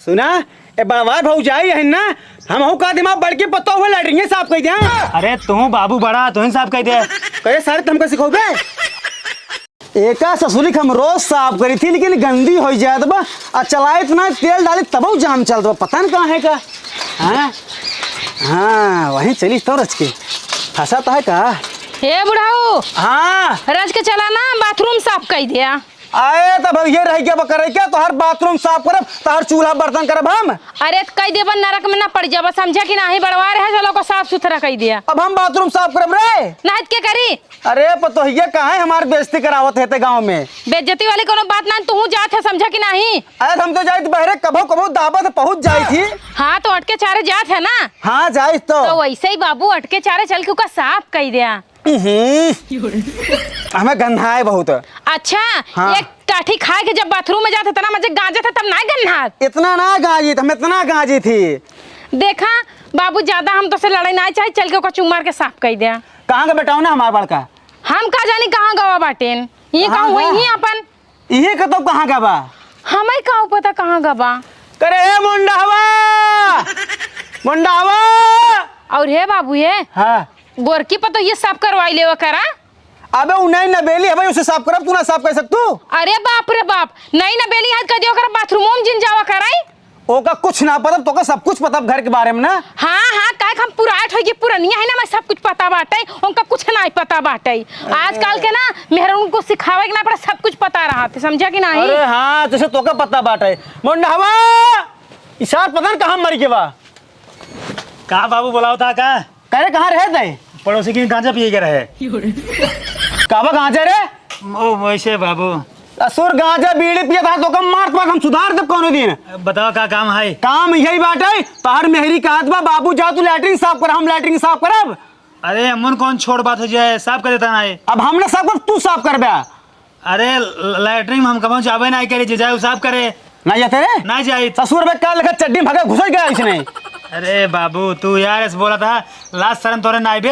सुना ए बड़वा भौजाई है ना हम का दिमाग बड़के पत्ता हुआ लैटरिन साफ कर दिया। अरे तू बाबू बड़ा तू साफ कर दे। करे सारे तुमको सिखोगे एका ससुरी हम रोज साफ करी थी लेकिन गंदी हो जाए बा और चलाए इतना तेल डाली तब जाम चल दो पता नहीं कहाँ है का। हाँ हाँ वहीं चली तो रच के फंसा तो है का। हे बुढ़ाऊ हाँ रज के चला ना बाथरूम साफ कर दिया। आए तो भैया रह गया करे क्या तो हर बाथरूम साफ करब तो हर चूल्हा बर्तन करब हम। अरे कई देवन नरक में ना पड़ जाब समझा कि नहीं बड़वा रहे चलो को साफ सुथरा कर दिया। अब हम बाथरूम साफ करब रे नाहित के करी। अरे पतोहिया कहाँ है हमारी बेइज्जती करावत है गाँव में। बेइज्जती वाली कोनो बात ना तू जात है समझा कि नहीं। अरे हम तो जाए बहरे कभो कभो दावत पहुँच जाई थी। हाँ तो अटके चारे जात है ना। हाँ जाए तो वैसे ही बाबू अटके चारे चल के साफ कर दिया। हमें गंधा है बहुत। अच्छा हाँ। एक काठी खाए के जब बाथरूम में जाते तना मुझे गांजा था तब ना गन्ना इतना ना गाजी हम इतना गाजी थी। देखा बाबू ज्यादा हम तो से लड़ाई ना चाहे चल के ओका चुम मार के साफ कर दिया। कहाँ का बेटाओ ना हमारे बड़का हम का जानी कहाँ गवा बाटेन ये हाँ, कहाँ हाँ। वही अपन ये का तो कहाँ का बा हमें कहाँ पता कहाँ गवा। करे मुंडावा मुंडावा। और हे बाबू ये हाँ गोरकी पर तो ये साफ करवाई ले करा। अबे उन्हें नबेली है भाई उसे साफ करब तू ना साफ कर सकतू। अरे बाप रे बाप नहीं नबेली हाथ कर दियो कर बाथरूम में जिन जावा कराई। ओका कुछ ना पता तो का सब कुछ पता घर के बारे में ना। हाँ हाँ काय हम पुराट होगी पुरानिया है ना मैं सब कुछ पता बाटे उनका कुछ नहीं पता बाटे। आजकल के ना मेहर उनको सिखावे के ना पड़ा सब कुछ पता रहा थे समझा कि नहीं। अरे हाँ जैसे तो का पता बाटे मुंडावा इशार पता कहाँ मर के बा। कहा बाबू बुलाओ था का करे कहाँ रहे थे पड़ोसी की गांजा पिए के रहे। काबा गांजा रे ओ वैसे बाबू असुर गांजा बीड़ी पिया था तो कम मार हम सुधार दे कोनो दिन। बताओ का काम है। काम यही बात है पहाड़ मेहरी कहत बा बाबू जा तू लैट्रिन साफ कर हम लैट्रिन साफ करब। अरे अमन कौन छोड़ बात हो जाए साफ कर देता ना है। अब हमने साफ कर तू साफ कर बे। अरे लैटरिन हम कब जाबे नहीं करे जाए साफ करे ना जाते रे ना जाए ससुर में काल लगा चड्डी भगा घुस गया इसने। अरे बाबू तू यार ऐसे बोला था लास्ट शर्म तोरे ना बे।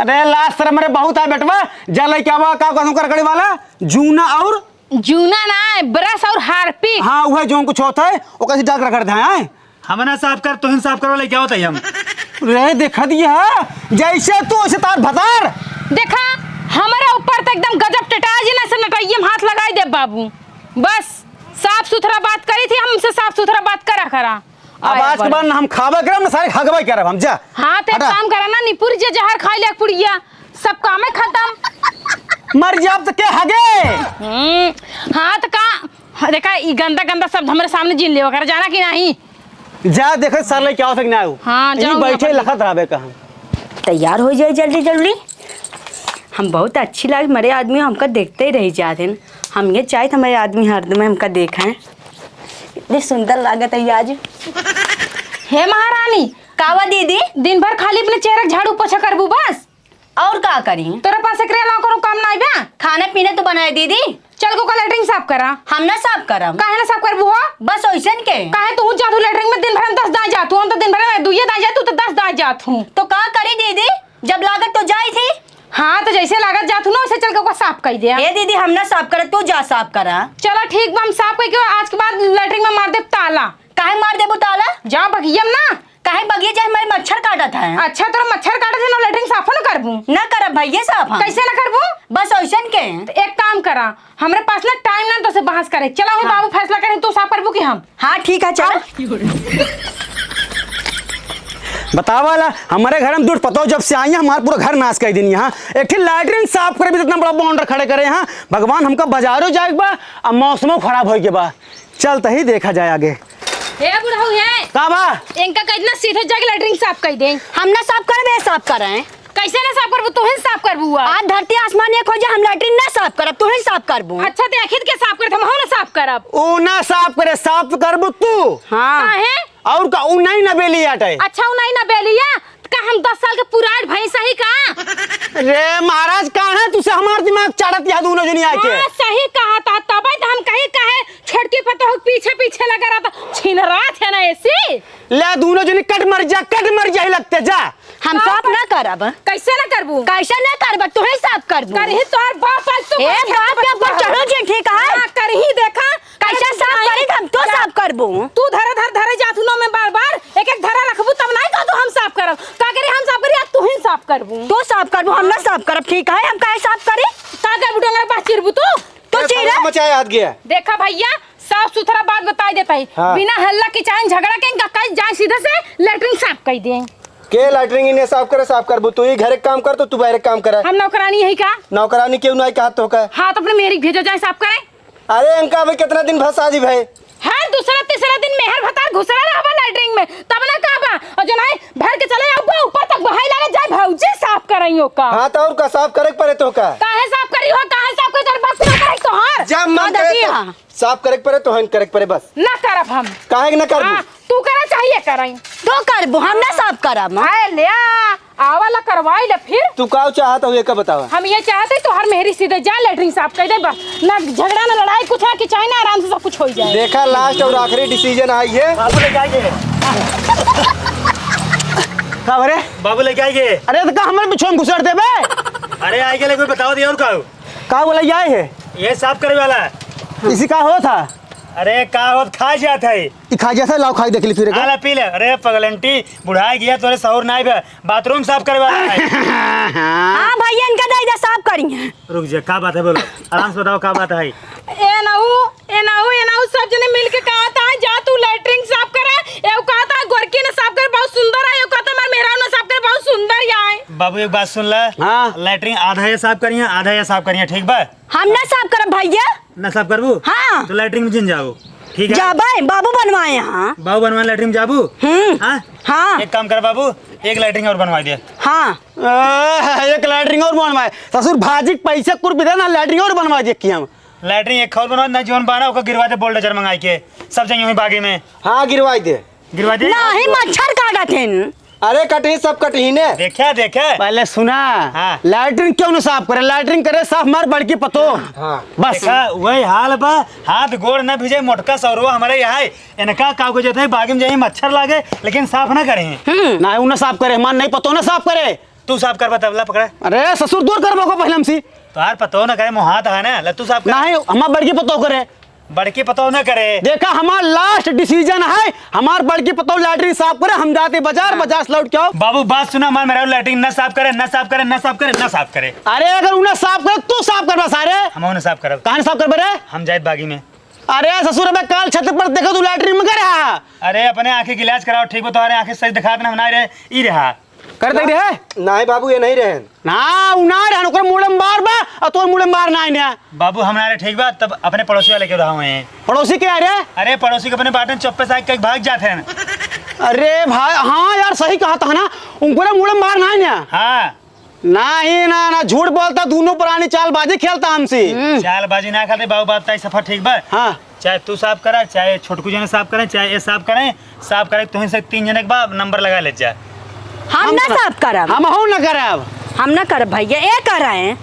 अरे लास्ट शर्म मेरे बहुत है बेटवा जल क्या हुआ का कसम कर वाला जूना और जूना ना ब्रश और हार्पिक। हाँ वह जो कुछ होता है वो कैसे डाक कर दे हम ना साफ कर तो साफ करवा ले क्या होता है हम। रे देखा दिया जैसे तू वैसे तार भतार देखा हमारा ऊपर तो एकदम गजब टटा जी ना से नटाइए हाथ लगाई दे बाबू बस साफ सुथरा बात करी थी हमसे साफ सुथरा बात करा। अब आज के बाद हम खावा करब ना सारे हगवा करब हम जा। हाँ तो काम करा ना निपुर जे जहर खाई ले पुड़िया सब काम है खत्म मर जाब तो क्या हगे। हाँ तो का देखा ये गंदा गंदा शब्द हमारे सामने जिन ले कर जाना कि नहीं। जा देखे सर ले क्या हो सकना है। हाँ जाओ बैठे लखत रहे कहाँ तैयार हो जाए जल्दी जल्दी। हम बहुत अच्छी लगे मेरे आदमी हमका देखते ही रह जाते हैं। हम ये चाहे हमारे आदमी हरदम हमका देखें इतनी सुंदर लागत है आज। हे महारानी कावा दीदी दिन भर खाली अपने चेहरा झाड़ू पोछा करबू बस और क्या करी तेरे पास एक ना करो काम ना बा। खाना पीना तो बनाए दीदी चल को लेटरिन साफ करा। हम ना साफ करम काहे ना साफ करबू हो बस वैसन के काहे तू जातू लेटरिन में दिन भर में 10 दाई जातू हम तो दिन भर में दुइये दाई जातू तो 10 दाई जातू तो क्या करी दीदी जब लागत तो जाई थी। हाँ तो जैसे लागत जातू ना वैसे चल के साफ कर दिया। ए दीदी हम ना साफ कर तू जा साफ करा। चलो ठीक बा हम साफ करके आज के बाद लेटरिन में मार दे ताला। काहे मार देबू ताला जा बगियम ना काहे बगिए जाए हमारे मच्छर काटा था। अच्छा तोरा मच्छर काटे थे ना लेटरिन साफ ना करबू ना करब भैया साफ हम। कैसे ना करबू बस वैसन के तो एक काम करा हमरे पास ना टाइम ना तो से बहस करे चला हम बाबू फैसला करें तू साफ करबू कि हम। हाँ ठीक है चल बतावाला हमारे घर में दूध पतो जब से आई हमारा पूरा घर नाश कर दिन यहाँ एक लैटरिन साफ करे भी इतना बड़ा बाउंडर खड़े करे यहाँ भगवान हमका बाजारों जाए बा और मौसमों खराब हो के बा चल तही देखा जाए आगे। हे बुढ़ऊ है का बा इनका कितना सीधे जाके लेटरिन साफ कर दे। हम ना साफ करबे साफ करें कैसे ना साफ करबू तू ही साफ करबू आज धरती आसमान एक हो जा हम लैट्रिन ना साफ करब तू ही साफ करबू। अच्छा ते आखिर के साफ करत हम ना साफ करब ऊ ना साफ करे साफ करबू तू। हाँ काहे और का ऊ नहीं नबेली आटे। अच्छा उ नहीं ना बेलिया का हम 10 साल के पुराण भई सही का रे महाराज कहाँ है तुसे हमार दिमाग चढ़त या दोनों जनी आके। हां सही कहा था तब तो हम कहीं कहे छटकी पता हो पीछे पीछे लगा रहा था छीन रहा था ना ऐसे ले दोनों जनी कट मर जा ही लगते जा। हम साफ ना करब कैसे ना करबू कैसे ना करब तू ही साफ करबू। करही तोहर बाप आज तो ए बाप के ऊपर चढ़ो जे ठीक है करही देखा कैसा साफ करे हम तो साफ करबो। तू धरे जातू ना में बार-बार एक-एक धरा रखबू तब नहीं का तो हम साफ करब। का करे हम साफ करी या तू ही साफ करबू। तो साफ करबो हम ना साफ करब ठीक है हम काहे साफ करे। का करबू डोंगर पास चिरबू तो चीरा मचाए हाथ गया। देखा भैया साफ सुथरा बात बता देता है। हाँ। बिना हल्ला की चाहे झगड़ा के कहीं जाए सीधे से लेटरिन साफ कर दे। के लैटरिन इन्हें साफ करे साफ करबू तू ही घर एक काम कर तो तू बाहर एक काम करे। हम नौकरानी है का? नौकरानी क्यों नहीं कहा तो का? हाथ अपने मेरी भेजो जाए साफ करे। अरे अंका भाई कितना दिन भर शादी भाई हर दूसरा तीसरा दिन मेहर भतार घुसरा रहबा लेटरिन में तब ना कहबा और जो नहीं भर के चले आऊगा ऊपर तक बहाई लगे जाए भौजी साफ करइयो का। हाँ तो और का साफ करे पड़े तो का काहे साफ करी हो काहे साफ कर कर बस ना करे तो हार जब मन करे तो साफ करे पड़े तो हन करे पड़े बस ना करब हम। काहे न करबू हाँ, तू करा चाहिए करई तो करबो हम ना साफ करब। आए ले आवाला करवाई ले फिर तू का चाहत हो ये का बतावा। हम ये चाहते तो हर मेहरी सीधे जा लेटरिन साफ कर दे बस ना झगड़ा ना लड़ाई कुछ ना कि चाहे ना आराम से सब कुछ हो जाए। देखा लास्ट और आखिरी डिसीजन आई है। बाबू लेके आएंगे का बरे बाबू लेके आएंगे। अरे तो का हमारे पीछे में घुसर दे बे। अरे आएंगे ले कोई बताओ दिया और का बोला ये है ये साफ करे वाला। इसी का हो था। अरे का होत खा जाता है ई खा जैसा लाओ खाई देख ली फिर आला पी ले। अरे पगलंटी बुढ़ाई गया तोरे सहूर नहीं बे बाथरूम साफ करे वाला है। हां भैया इनका दादा साफ करिए। रुक जा का बात है बोलो आराम से बताओ का बात है। ए नाऊ सब जने मिल के कहा था जा तू लेटरिन साफ करे। ए कहा था गोरकी ने साफ करे बहुत सुंदर है। ए कहा था मार मेहरा ने साफ करे बहुत सुंदर है। बाबू एक बात सुन ले। हाँ। लैटरिन आधा ये साफ करिए आधा ये साफ करिए ठीक बा। हम ना साफ करब भैया। ना साफ करबू हाँ। तो लैटरिन में जिन जाओ ठीक है। जाबे बाबू बनवाए यहाँ। बाबू बनवा लैटरिन में जाबू। हाँ हाँ एक काम कर बाबू एक लैटरिन और बनवा दे। हाँ एक लैटरिन और बनवाए ससुर भाजी पैसे कुछ भी देना लैटरिन और बनवा दे की हम लैटरिन एक खौल बनवा ना जीवन बाना ओका गिरवा दे बोल्डर मंगाई के सब चाहिए वहीं बागी में। हाँ गिरवाई दे गिरवा दे नहीं मच्छर काटत हैं। अरे कटही सब कटही ने देखा पहले सुना। हाँ। लैटरिन क्यों न साफ करे लैटरिन करे साफ मार बड़की पतो। हाँ। बस देखा वही हाल बा हाथ गोड़ न भिजे मोटका सौरवा हमारे यहाँ इनका का को जाता है बागी में जाए मच्छर लागे लेकिन साफ ना करें। ना उन्हें साफ करे मान नहीं पतो ना साफ करे। तू साफ कर बतवला पकड़े। अरे ससुर दूर कर को पहले हमसी तो यार पतो ना करे मुँह हाथ है ना ल तू साफ कर। नहीं हमार बड़की पतो करे बड़की पतो ना करे। देखा हमार लास्ट डिसीजन है हमार बड़की पतो लैटरिन साफ करे हम जाते बाजार से लौट के आओ। बाबू बात सुना हमारे मेरा लैटरिन न साफ करे न साफ करे न साफ करे न साफ करे। अरे अगर उन्हें साफ करे तू साफ कर सारे हम उन्हें साफ करब कहां साफ कर बरे हम जाए बागी में। अरे ससुर अबे काल छत पर देखो तू लैटरिन में करे। अरे अपने आंखें की इलाज कराओ ठीक हो तुम्हारे आंखें सही दिखा देना ना रहे ई रहा कर दे रे नहीं बाबू ये नहीं रहे ना उना रहन ओकर मुड़म बार बा और तोर मुड़म बार ना ने बाबू हमारे ठीक बा तब अपने पड़ोसी वाले के रहा हुए हैं। पड़ोसी के अरे अरे पड़ोसी के अपने बाटन चौप्पे से कहीं भाग जाते हैं। अरे भाई हाँ यार सही कहा था ना उनको मुड़म बार ना ने। हाँ नहीं ना झूठ बोलता दोनों पुरानी चालबाजी खेलता हमसे। चालबाजी ना खाते बाबू बात ताई सफर ठीक बा। हाँ चाहे तू साफ करा चाहे छोटकू जने साफ करें चाहे ये साफ करें तुम से 3 जने के बाद नंबर लगा ले जा। हम ना साफ करब। हम हो ना करब हम ना करब भैया ए कर रहे हैं।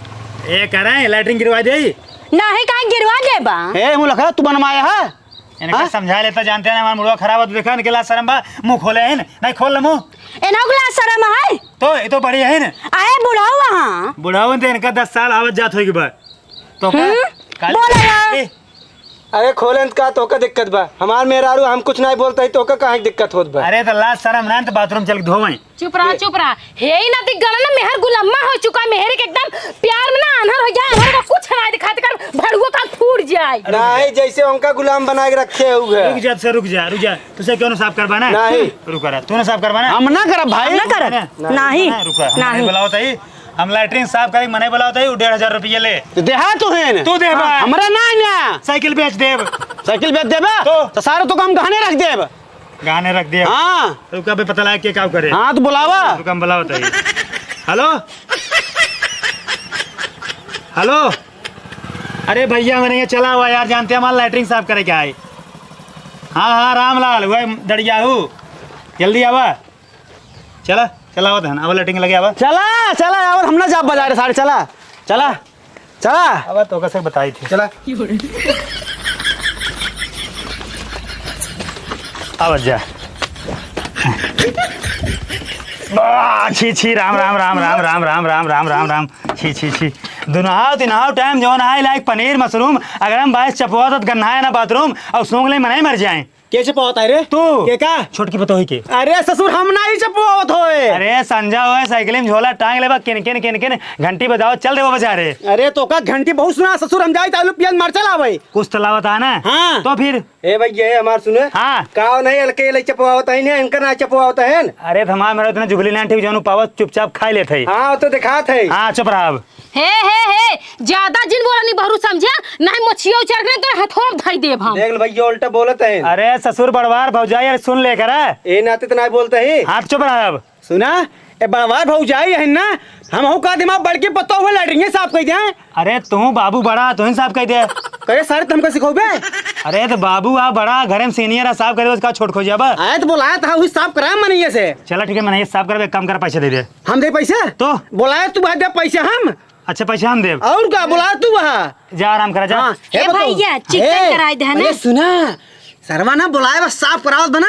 ये कह रहे हैं लैटरिन गिरवा दे नहीं कहीं गिरवा देबा। ए मु लखा तू बनवाया है इनका समझा लेता जानते हैं हमारा मुड़वा खराब हो तो देखा निकला शर्म बा मुंह खोले हैं नहीं खोल मुंह एना गुला शर्म है तो ये तो बढ़िया है ना। आए बुढ़ाऊ वहाँ बुढ़ावन तो इनका 10 साल आवत जात होगी बा तो बोला यार। अरे खोले का तो का दिक्कत बा हमार मेहरारू हम कुछ नहीं बोलते तो का काहे दिक्कत होत बा। अरे तो लास्ट शर्म ना तो बाथरूम चल के धोवई। चुप रहा हे ही ना दिख गला ना मेहर गुलामा हो चुका मेहर के एकदम प्यार में ना अनहर हो जाए अनहर का कुछ ना दिखाते कर भड़ुआ का फूट जाए। नहीं जैसे उनका गुलाम बना के रखे हुए रुक जा तुझे क्यों ना साफ करवाना नहीं रुक रहा तूने साफ करवाना हम ना करब भाई ना करब नहीं रुका नहीं बुलाओ तई हम लैटरिन साफ करें मने बुलाओ तई 1500 रुपये ले तो देहा तू है तू दे बा हमरा ना ना साइकिल बेच देब साइकिल बेच देबा तो सारे तो काम गहने रख देब गाने रख दे। हां रुका बे पता लगा के क्या करे। हां तो बुलावा रुका बुलाओ तई। हेलो हेलो अरे भैया मैंने ये चला हुआ यार जानते हैं हमारा लैटरिन साफ करे क्या है। हाँ रामलाल वह दड़िया हूँ जल्दी आवा चला चला होता है ना अब लैटरिन लगे आवा चला यार हम ना जा बाजार सारे चला अब तो कैसे बताई थी चला आवाज जा छी राम छी छी दुनहाव तिनहाव टाइम जो नहाए लायक पनीर मशरूम अगर हम बाईस चपवा तो गन्ना है ना बाथरूम और सूंघ ले मनाई मर जाए। के चपवाता है रे तू के का? छोटकी पतोही के। अरे ससुर हम नहीं चपवावत होए। अरे संजा होए साइकिल में झोला टांग लेबा किन किन किन किन घंटी बजाओ चल देबो बाजारे। अरे तो का घंटी बहुत सुना ससुर हम जाई आलू प्याज मरचा लावे। कुछ तलावत है ना। हाँ। तो फिर ए भैया हमार सुने। हाँ। काव नहीं अलके ले चपवावत है ने इनका ना चपवावत है। अरे हमार मेरा इतना जुबली लांठी जोनु पावत चुपचाप खाई लेत है। हां तो दिखात है। हां चुप रहा अब। हे ज्यादा जिन बोला नहीं बहरू समझा नहीं मछियो उचर के तो हथोड़ धई देब हम। देख ले भैया उल्टा बोलत है। अरे ससुर बड़वार भौजाई यार सुन लेकर ए नाते तो नहीं बोलते है। हाथ चुप रहा अब। सुना ए बड़वार भौजाई है ना हम हूं का दिमाग बढ़ के पत्ता हुए लैटरिन साफ कह दे। अरे तू बाबू बड़ा तू ही साफ कह दे। करे सारे तुमको सिखाओगे। अरे तो बाबू आ बड़ा घर में सीनियर है साफ करे उसका छोट खोज अब। आए तो बुलाया था वही साफ करा मनिए से। चला ठीक है मैंने साफ कर कम कर पैसे दे दे। हम दे पैसे तो बुलाया तू दे पैसे हम। अच्छा पैसे हम देव। और का बुलाया तू वहाँ जा आराम करा जा। ए भैया चिकन कराई दे ना। सुना सरवा ना बुलाए बस साफ कराओ बना।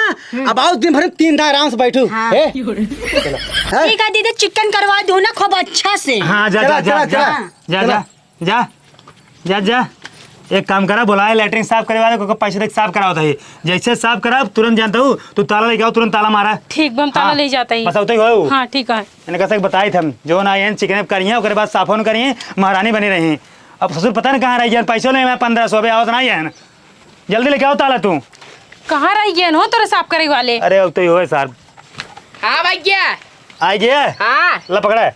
अब आओ दिन भर 3 दिन आराम से बैठू। हाँ। ए? ठीक है दीदी चिकन करवा दो ना खूब अच्छा से। हाँ जा चला, जा जा चला, जा जा जा जा जा जा एक काम करा बुलाए लैटरिन साफ करे वाले को पैसे देख साफ कराओ है। जैसे साफ करा तुरंत जानता हूँ तू ताला लेके आओ तुरंत ताला मारा। ठीक बम ताला ले जाता ही। बस होते हो। हाँ ठीक है। मैंने कहा बताई थे हम जो ना ये चिकन करिए उसके बाद साफोन करिए महारानी बनी रही। अब ससुर पता नहीं कहाँ रही पैसे नहीं मैं 1500 रुपये आओ तो नहीं है जल्दी लेके आओ ताला तू। कहाँ रह गए हो तेरे साफ करे वाले। अरे अब तो ही हो सर। हाँ भैया आई गया। हाँ ला पकड़ा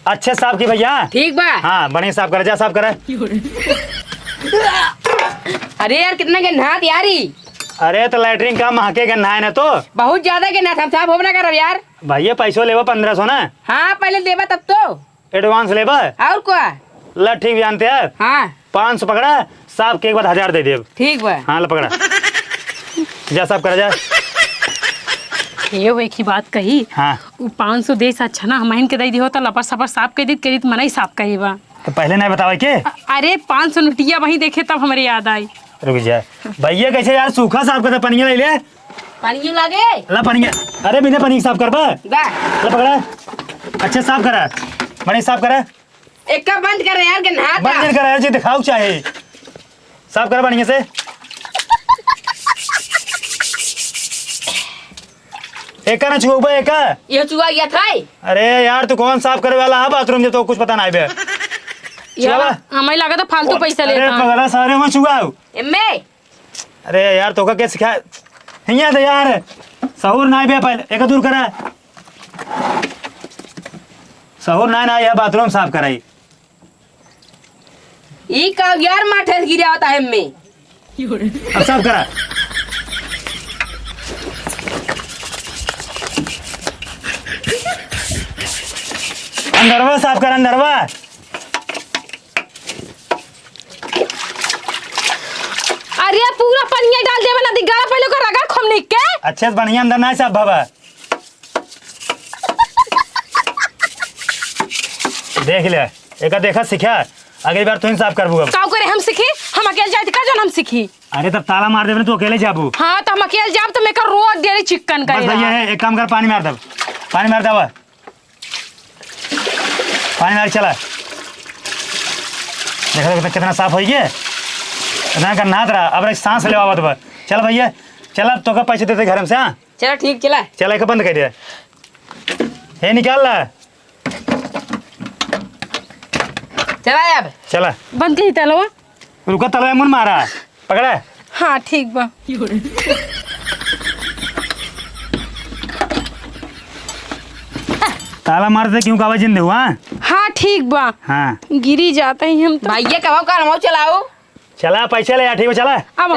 अच्छे साफ की भैया। ठीक बा। हाँ बढ़िया साफ करा जा साफ करा। अरे यार कितना के नहात यारी। अरे तो लैटरिन का महके गन्ना है ना तो बहुत ज्यादा के नहात हम साफ होना करो यार। भैया पैसो लेबा 1500 ना। हाँ पहले देबा तब तो एडवांस लेबा और क्या। ला ठीक जानते हैं। हाँ 500 पकड़ा साफ के एक बाद 1000 दे दे। ठीक बा। हाँ ला पकड़ा जा साफ करा जा। ये वो एक ही बात कही। हाँ 500 दे से अच्छा ना हम के दे दी हो तो लपर सपर साफ कर दी मना ही साफ करी बा। तो पहले नहीं बतावा के। अरे 500 नोटिया वही देखे तब हमारे याद आई। रुक जा भैया कैसे यार सूखा साफ करता पनिया ले ले। पानी लागे ला पनिया। अरे बिना पनी साफ कर बा दा ला पकड़ा अच्छा साफ करा बढ़िया साफ करा। एक का बंद कर यार के नहा बंद करा यार जी दिखाओ चाहे साफ करा बढ़िया से। एक ना छुआ एक ये चुआ गया था। अरे यार तू कौन साफ करे वाला है बाथरूम जो तो कुछ पता नहीं बे। यार हमें लगा था फालतू पैसा अरे लेता। पगला सारे में छुआ। एम्मे अरे यार तो का क्या सिखा हिया दे यार सहूर नहीं बे पहले एक दूर करा सहूर ना यार बाथरूम साफ कराई। ई का यार माठे गिरा होता है एम्मे। अब साफ करा। अंदरवा साफ कर अंदरवा। अरे पूरा पनिया डाल देवा ना दिगारा पहले को रगड़ खमनी के। अच्छे से बढ़िया अंदर ना साफ बाबा देख ले एक देखा सीखा अगली बार तू ही साफ करबू। अब काऊ करे हम सीखी हम अकेले जाते का जन हम सीखी। अरे तब ताला मार देबे तू अकेले जाबू। हाँ तो हम अकेले जाब तो मेरे रोज डेली चिकन बस करे। भैया है एक काम कर पानी मार दब पानी मार दब पानी मार चला देखो कितना साफ हो गया इतना करना रहा। अब सांस ले आवा चल भैया चल अब तो का पैसे देते घर में से। हाँ चलो ठीक चला चल एक बंद कर दिया हे निकाल ला चला अब चला बंद करी तलवा। रुका तलवा मुन मारा पकड़ा। हाँ ठीक बा। ताला मार दे क्यों कावा जिंदे हुआ। हाँ ठीक बा। हाँ गिरी जाते ही हम तो। भैया कहो कर चलाओ चला पैसे ले यार ठीक है चला। अब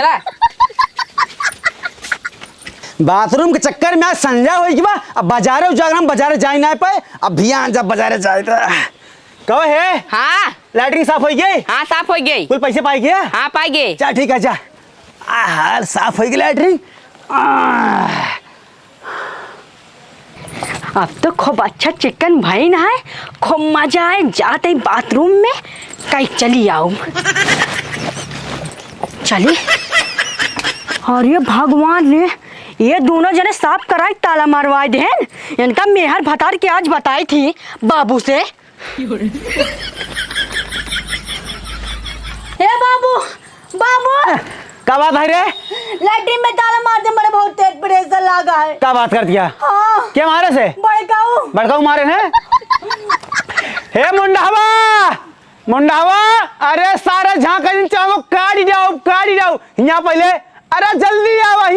बाथरूम के चक्कर में आज संजा हुई कि बा अब बाजारे उजागर बाजारे जाए ना पाए। अब भैया जब बाजारे जाए तो कहो है। हाँ लैटरिन साफ हो गई। हाँ साफ हो गई। कोई पैसे पाई गया। हाँ पाई गए। चल ठीक है जा यार साफ हो गई लैटरिन। अब तो खूब अच्छा चिकन भाई ना है खूब मजा आए जाते बाथरूम में कहीं चली आओ चली। और ये भगवान ने ये दोनों जने साफ कराई ताला मारवाए देन इनका मेहर भतार के आज बताई थी बाबू से हे बाबू बाबू क्या बात है रे? लैट्रिन में ताला मार दे, मेरे बहुत तेज प्रेशर लगा है। क्या बात कर दिया? हाँ क्या मारे से? बड़काऊ मारे हैं? हे मुंडावा अरे सारे झांका चाहो काढ़ी जाओ यहाँ पहले। अरे जल्दी आवा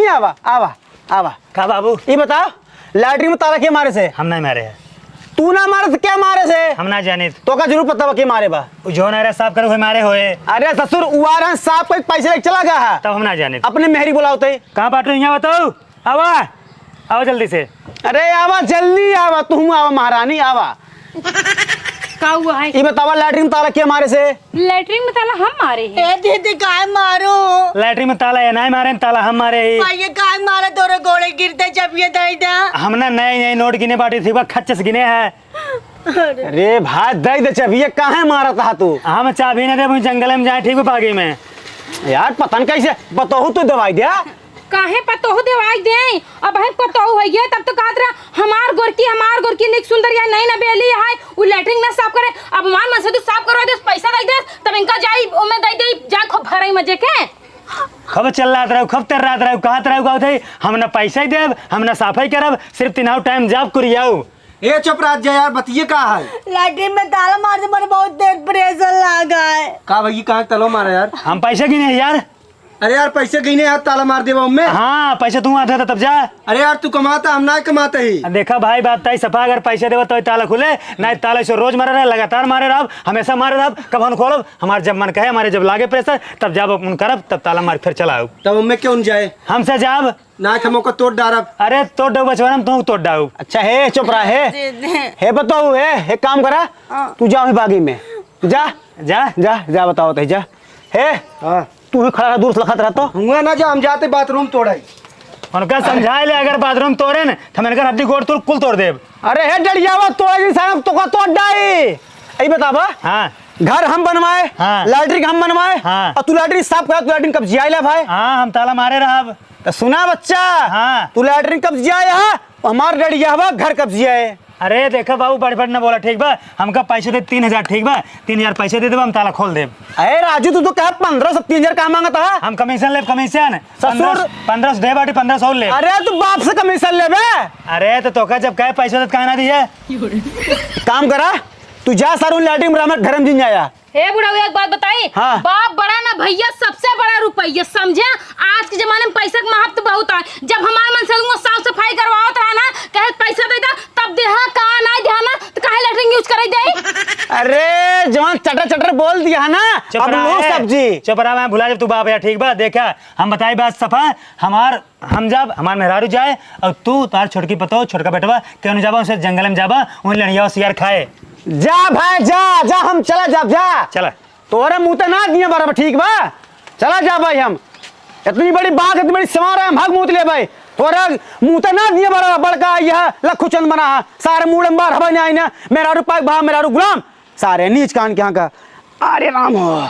का बाबू ये बताओ लैट्रिन में ताला के मारे से? हम नहीं मारे हैं। तू ना मारे तो क्या मारे से? हम ना जाने तो का जरूर पता के मारे बा। जो ना रे साफ करो हुए मारे होए। अरे ससुर उवारा साहब को पैसे लेके चला गया है, तब हम ना जाने। अपने मेहरी बुलाओ तो। कहाँ बाटू यहाँ बताओ। आओ जल्दी से। अरे आवा जल्दी आवा, तू आवा महारानी आवा। का हुआ है? ये बतावा लैट्रिन में ताला के मारे से? लैट्रिन में ताला हम मारे हैं। ए दीदी काय मारो? लैट्रिन में ताला है नहीं मारे, ताला हम मारे ही। भाई ये काय मारा, तोरे गोड़े गिरते जब ये दैदा। हमने नए नोट गिने बाटी थी, वह खच्चस गिने हैं। अरे भाई दे दे चाबी, कहाँ मारा था तू? हम चाबी न दे, जंगल में जाए ठीक है बागी में। यार पता नहीं कैसे बताओ तो दवाई दिया काहे पतोहू दवाई दे? अब है पतोहू है ये, तब तो कहत रहा हमार गोरकी निक सुंदर या नहीं ना बेली है उ लैट्रिन में साफ करे। अब मान मन से तू साफ करवा दे, पैसा दे दे, तब इनका जाई ओमे दे दे जा खूब भरई मजे के। खब चल रहा रहो, खब तर रात रहो, कहत रहो गाँव थे हम न पैसा देव, हम न सफाई करब, सिर्फ 3 टाइम जॉब करियाऊ। ए चुप रात जा यार, बतिए का है? लैट्रिन में ताला मार दे, मेरे बहुत तेज प्रेशर लगा है। का भाई कहाँ तलो मारा यार? हम पैसा गिने यार। अरे यार पैसे गिने यार, ताला मार देवा उम्मे। हाँ पैसा तू आता था तब जा। अरे यार तू कमाता, हम ना कमाते ही। देखा भाई बात ताई सफा, अगर पैसे देव तो ताला खुले, नहीं ताला से रोज मारे रहे, लगातार मारे रहा, हमेशा मारे रहा। कब हम खोलब, हमारे जब मन कहे, हमारे जब लागे प्रेशर तब जब उन करब, तब ताला मार फिर चलाओ। तब उम्मे क्यों जाए? हमसे जाब ना हम को तोड़ डारब। अरे तोड़ दो बचवा, तुम तोड़ डाऊ। अच्छा हे चुप रहा है बताओ है एक काम करा, तू जा बागी में जा जा जा जा बताओ तो जा है। तू ही खड़ा दूर से लखत रहता हुआ ना, जा हम जाते बाथरूम तोड़े। उनका समझाए ले, अगर बाथरूम तोड़े न तो मैंने हड्डी गोड़ तोड़ कुल तोड़ देब। अरे हे डरियावा तोड़े जी साहब, तो का तोड़ डाई। ऐ बतावा हाँ घर हम बनवाए, हाँ। लैट्रिन हम बनवाए, हाँ। और तू लैट्रिन साफ करा, तू लैट्रिन कब जियाइला भाई? हाँ हम ताला मारे रहा। तो सुना बच्चा, हाँ। तू लैट्रिन कब जियाए? हमार डरियावा घर कब जियाए? अरे देखा बाबू बड़ न बोला ठीक बा, हमका पैसे दे 3000 ठीक बा, 3000 पैसे दे देब, हम ताला खोल देब। अरे राजू तू तो कह 1500 3000 कहाँ मांगा था? हम कमीशन लेब, कमीशन ससुर 1500 दे बाटी 1500 ले। अरे तू बाप से कमीशन ले बे। अरे तो तोका जब कहे पैसे दे कहा ना दिए। काम करा तू जा सारू लैट्रिन में घर में जिन जाया। हे बुढ़ा एक बात बताई, हाँ। बाप बड़ा ना भैया सबसे बड़ा रुपया, समझे? आज के जमाने में पैसा का महत्व बहुत है। जब हमारे मन से साफ सफाई करवाओ रहा ना, कहे पैसा दे दा, तब देहा कहाँ नहीं देहा तो कहे लैट्रिन यूज करे दे। अरे जवान चटर बोल दिया ना, अब लो सब्जी। चुप रहा, मैं भुला जब तू बाप या ठीक बा। देखा हम बताई बात सफा, हम जब हमार मेहरारू जाए और तू तार छोटकी पतो छोटका बेटवा क्यों नहीं जाबा, उसे जंगल में जाबा, उन लड़िया सियार खाए। जा भाई जा जा, हम चला जा चला। तोरे मुँह तो ना दिया बराबर, ठीक बा? चला जा भाई, हम इतनी बड़ी बात, इतनी बड़ी समार है, हम भाग मुँह ले भाई। तोरा मुँह तो ना दिया बराबर, बड़का यह लखू चंद बना सारे मुड़म बार हवा नहीं ना, मेरा पाक भा मेरा गुलाम सारे नीच कान के यहाँ का। अरे राम हो